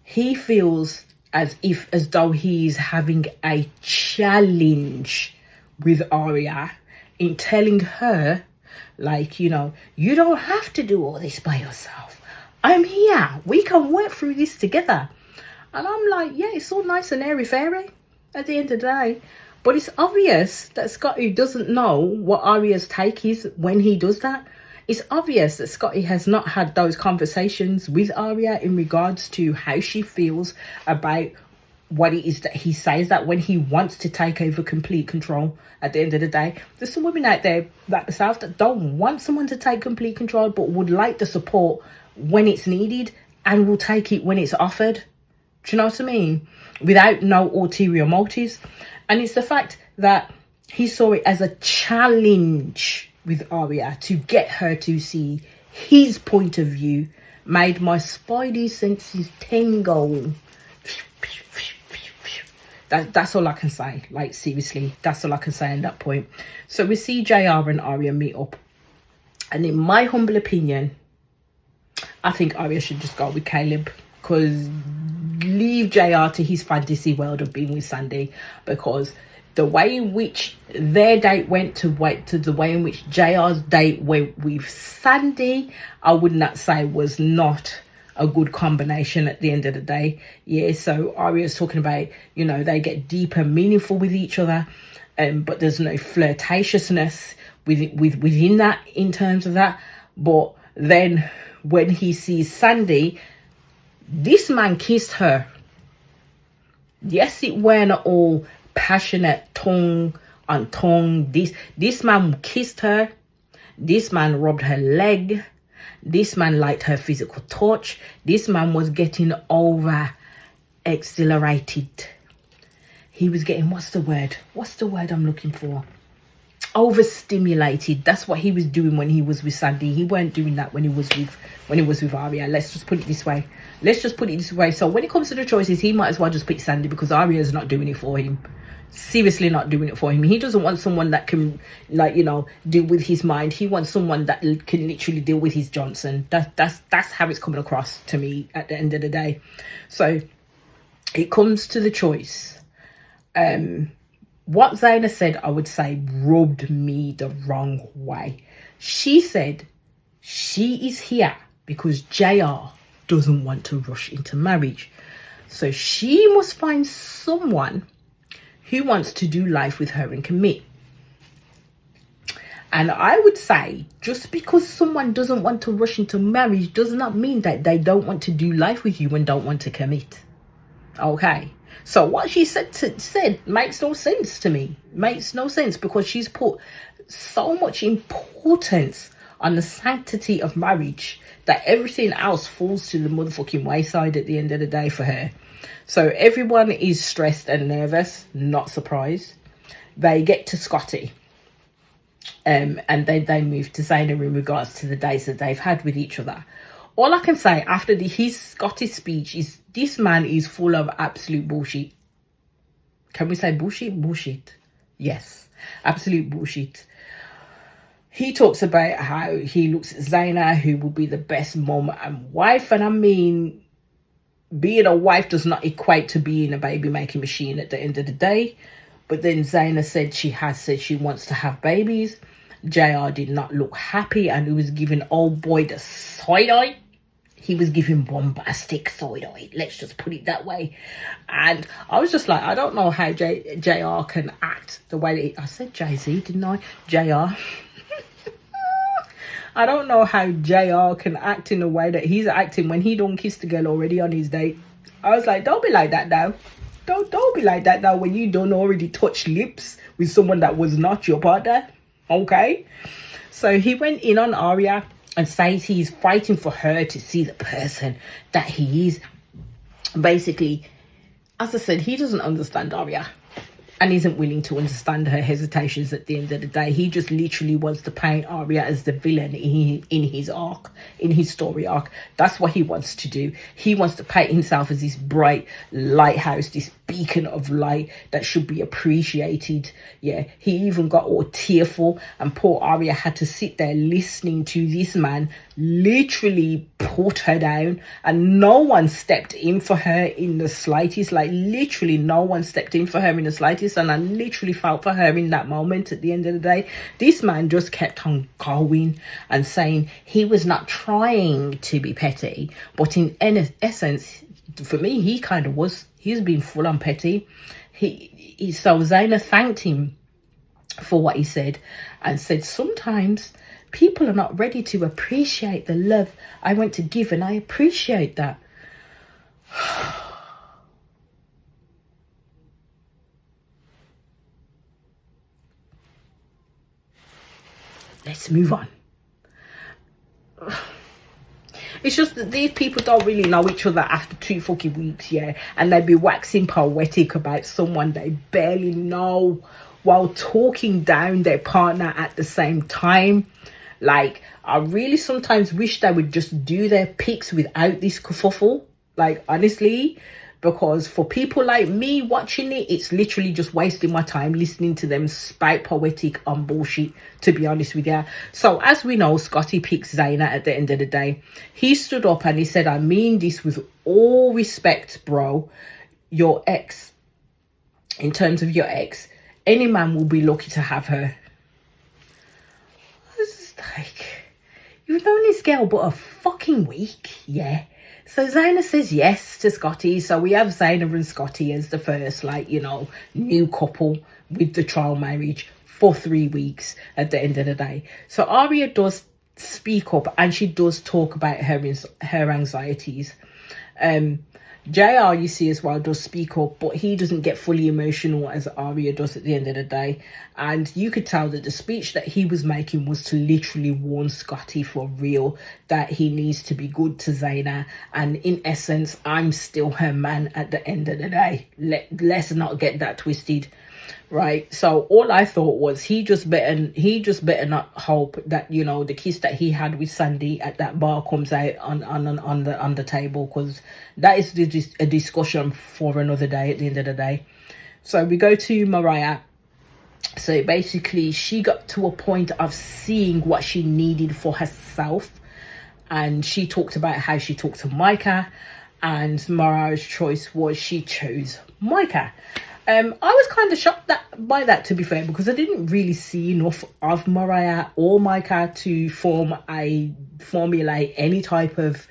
He feels as though he's having a challenge with Aria in telling her, like, you know, you don't have to do all this by yourself. I'm here. We can work through this together. And I'm like, yeah, it's all nice and airy-fairy at the end of the day. But it's obvious that Scotty doesn't know what Aria's take is when he does that. It's obvious that Scotty has not had those conversations with Aria in regards to how she feels about what it is that he says, that when he wants to take over complete control at the end of the day. There's some women out there like myself that don't want someone to take complete control, but would like the support when it's needed and will take it when it's offered. Do you know what I mean? Without no ulterior motives. And it's the fact that he saw it as a challenge with Aria to get her to see his point of view made my spidey senses tingle. That's all I can say. Like, seriously, that's all I can say on that point. So we see JR and Aria meet up. And in my humble opinion, I think Aria should just go with Caleb. Because leave JR to his fantasy world of being with Sandy. Because the way in which their date went to the way in which JR's date went with Sandy, I would not say was not a good combination at the end of the day. Yeah, so Aria's talking about, you know, they get deep and meaningful with each other, but there's no flirtatiousness within that, in terms of that. But then when he sees Sandy, this man kissed her. Yes, it weren't all passionate tongue on tongue. This man kissed her. This man rubbed her leg. This man liked her physical touch. This man was getting over exhilarated. He was getting, what's the word I'm looking for? Overstimulated. That's what he was doing when he was with Sandy. He weren't doing that when he was with Aria. Let's just put it this way. So when it comes to the choices, he might as well just pick Sandy, because Aria's not doing it for him. Seriously not doing it for him. He doesn't want someone that can, like, you know, deal with his mind. He wants someone that can literally deal with his Johnson. That's how it's coming across to me at the end of the day. So it comes to the choice. What Zaina said, I would say, rubbed me the wrong way. She said she is here because JR doesn't want to rush into marriage. So she must find someone who wants to do life with her and commit. And I would say, just because someone doesn't want to rush into marriage does not mean that they don't want to do life with you and don't want to commit. Okay? So what she said makes no sense to me. Makes no sense, because she's put so much importance on the sanctity of marriage, that everything else falls to the motherfucking wayside at the end of the day for her. So everyone is stressed and nervous, not surprised. They get to Scotty, and they move to Zaynab in regards to the days that they've had with each other. All I can say after his Scottish speech is this man is full of absolute bullshit. Can we say bullshit? Bullshit. Yes, absolute bullshit. He talks about how he looks at Zaynab, who will be the best mom and wife. And I mean, being a wife does not equate to being a baby making machine at the end of the day. But then Zaynab said she wants to have babies. JR did not look happy, and he was giving old boy the side eye. He was giving bombastic side eye. Let's just put it that way. And I was just like, I don't know how JR can act the way that I said Jay-Z, didn't I? JR. I don't know how JR can act in the way that he's acting when he don't kiss the girl already on his date. I was like, don't be like that now. Don't be like that now when you don't already touch lips with someone that was not your partner. Okay? So he went in on Arya and says he's fighting for her to see the person that he is. Basically, as I said, he doesn't understand Arya and isn't willing to understand her hesitations at the end of the day. He just literally wants to paint Arya as the villain in his arc, in his story arc. That's what he wants to do. He wants to paint himself as this bright lighthouse, this beacon of light that should be appreciated. Yeah, he even got all tearful, and poor Arya had to sit there listening to this man literally put her down, and no one stepped in for her in the slightest. Like literally no one stepped in for her in the slightest, and I literally felt for her in that moment. At the end of the day, this man just kept on going and saying he was not trying to be petty, but in essence, for me, he kind of was. He's been full on petty. So Zaynab thanked him for what he said and said, sometimes people are not ready to appreciate the love I want to give, and I appreciate that. Let's move on. It's just that these people don't really know each other after 2 fucking weeks, yeah? And they be waxing poetic about someone they barely know while talking down their partner at the same time. Like, I really sometimes wish they would just do their pics without this kerfuffle. Like, honestly. Because for people like me watching it, it's literally just wasting my time listening to them spout poetic on bullshit, to be honest with you. So as we know, Scotty picks Zaynab at the end of the day. He stood up and he said, I mean this with all respect, bro. Your ex, in terms of your ex, any man will be lucky to have her. I was just like, you've known this girl but a fucking week, yeah? So Zaynab says yes to Scotty. So we have Zaynab and Scotty as the first, new couple with the trial marriage for 3 weeks at the end of the day. So Arya does speak up and she does talk about her anxieties. JR, you see as well, does speak up, but he doesn't get fully emotional as Arya does at the end of the day. And you could tell that the speech that he was making was to literally warn Scotty for real that he needs to be good to Zaynab. And in essence, I'm still her man at the end of the day. Let's not get that twisted. Right, so all I thought was he just better not hope that the kiss that he had with Sandy at that bar comes out on the table, because that is a discussion for another day at the end of the day. So we go to Mariah. So basically she got to a point of seeing what she needed for herself, and she talked about how she talked to Micah, and Mariah's choice was she chose Micah. I was kind of shocked by that, to be fair, because I didn't really see enough of Mariah or Micah to formulate any type of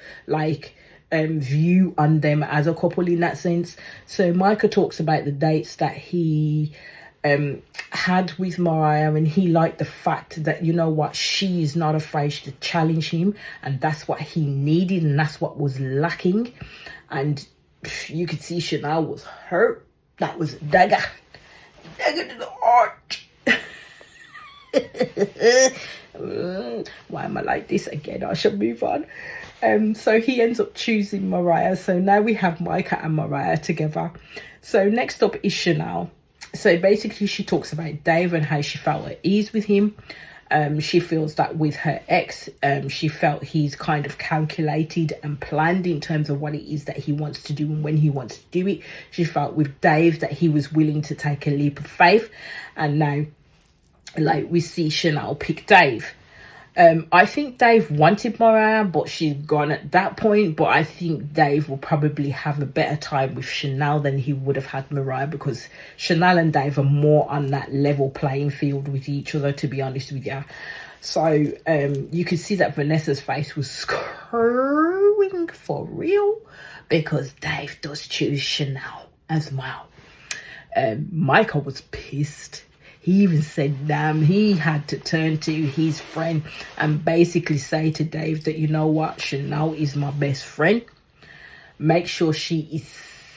view on them as a couple in that sense. So Micah talks about the dates that he had with Mariah, and he liked the fact that, she is not afraid to challenge him, and that's what he needed, and that's what was lacking. And you could see Chanel was hurt. That was a dagger to the heart. why am I like this again? I should move on. So he ends up choosing Mariah. So now we have Micah and Mariah together. So next up is Chanel. So basically she talks about Dave and how she felt at ease with him. She feels that with her ex, she felt he's kind of calculated and planned in terms of what it is that he wants to do and when he wants to do it. She felt with Dave that he was willing to take a leap of faith. And now, like, we see Chanel pick Dave. I think Dave wanted Mariah, but she's gone at that point. But I think Dave will probably have a better time with Chanel than he would have had Mariah, because Chanel and Dave are more on that level playing field with each other, to be honest with you. So you could see that Vanessa's face was screwing for real, because Dave does choose Chanel as well. Michael was pissed. He even said, damn, he had to turn to his friend and basically say to Dave that, you know what, Chanel is my best friend. Make sure she is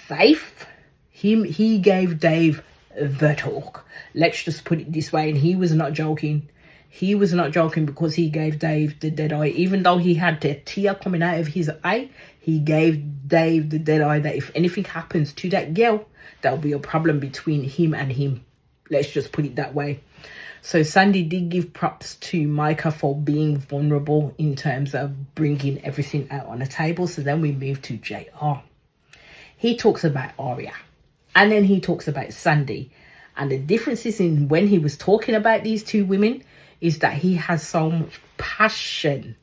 safe. He gave Dave the talk. Let's just put it this way. And he was not joking. He was not joking, because he gave Dave the dead eye. Even though he had the tear coming out of his eye, he gave Dave the dead eye that if anything happens to that girl, there'll be a problem between him and him. Let's just put it that way. So Sandy did give props to Micah for being vulnerable in terms of bringing everything out on the table. So then we move to JR. He talks about Aria. And then he talks about Sandy. And the differences in when he was talking about these two women is that he has so much passion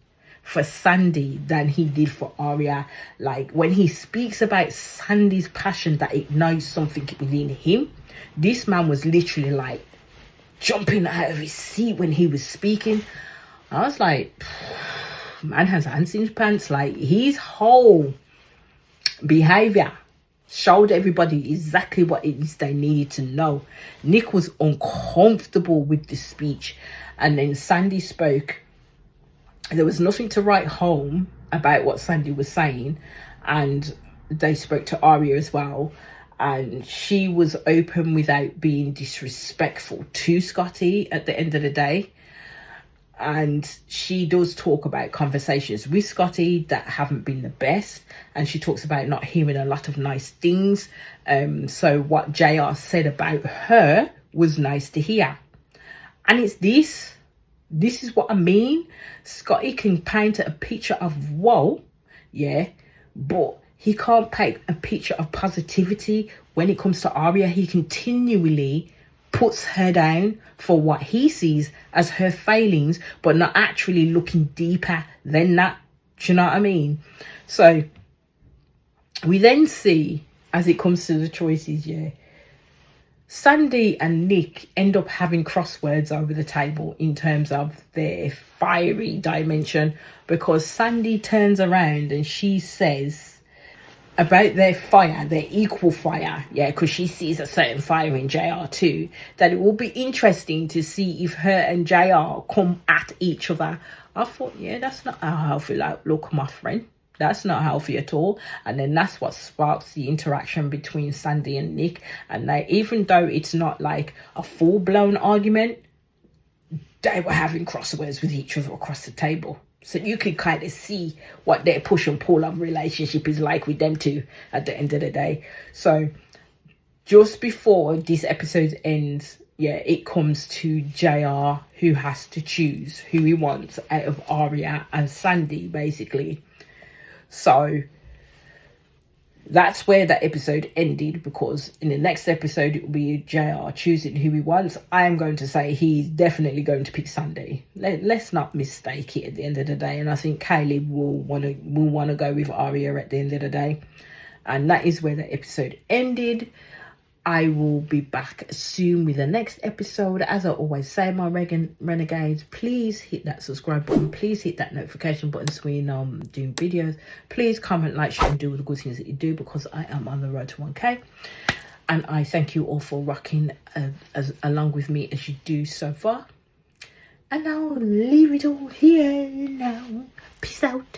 for Sandy than he did for Aria. Like, when he speaks about Sandy's passion that ignites something within him, this man was literally like jumping out of his seat when he was speaking. I was like, man has hands in his pants. Like, his whole behavior showed everybody exactly what it is they needed to know. Nick was uncomfortable with the speech, and then Sandy spoke. There was nothing to write home about what Sandy was saying, and they spoke to Aria as well, and she was open without being disrespectful to Scotty at the end of the day. And she does talk about conversations with Scotty that haven't been the best, and she talks about not hearing a lot of nice things. So what JR said about her was nice to hear. And it's this is what I mean. Scotty can paint a picture of woe, yeah, but he can't paint a picture of positivity. When it comes to Aria, he continually puts her down for what he sees as her failings, but not actually looking deeper than that. Do you know what I mean? So we then see, as it comes to the choices, yeah, Sandy and Nick end up having crosswords over the table in terms of their fiery dimension, because Sandy turns around and she says about their fire, their equal fire, yeah, because she sees a certain fire in JR too, that it will be interesting to see if her and JR come at each other. I thought, yeah, that's not how healthy. Like, look, my friend, that's not healthy at all. And then that's what sparks the interaction between Sandy and Nick. And they, even though it's not like a full-blown argument, they were having crosswords with each other across the table. So you can kind of see what their push and pull of relationship is like with them two at the end of the day. So just before this episode ends, yeah, it comes to JR, who has to choose who he wants out of Aria and Sandy, basically. So that's where that episode ended, because in the next episode it will be JR choosing who he wants. I am going to say he's definitely going to pick Sandy. Let's not mistake it at the end of the day. And I think Kylie will want to go with Aria at the end of the day. And that is where the episode ended. I will be back soon with the next episode. As I always say, my renegades, please hit that subscribe button. Please hit that notification button so when I'm doing videos. Please comment, like, share, and do all the good things that you do, because I am on the road to 1K. And I thank you all for rocking along with me as you do so far. And I'll leave it all here now. Peace out.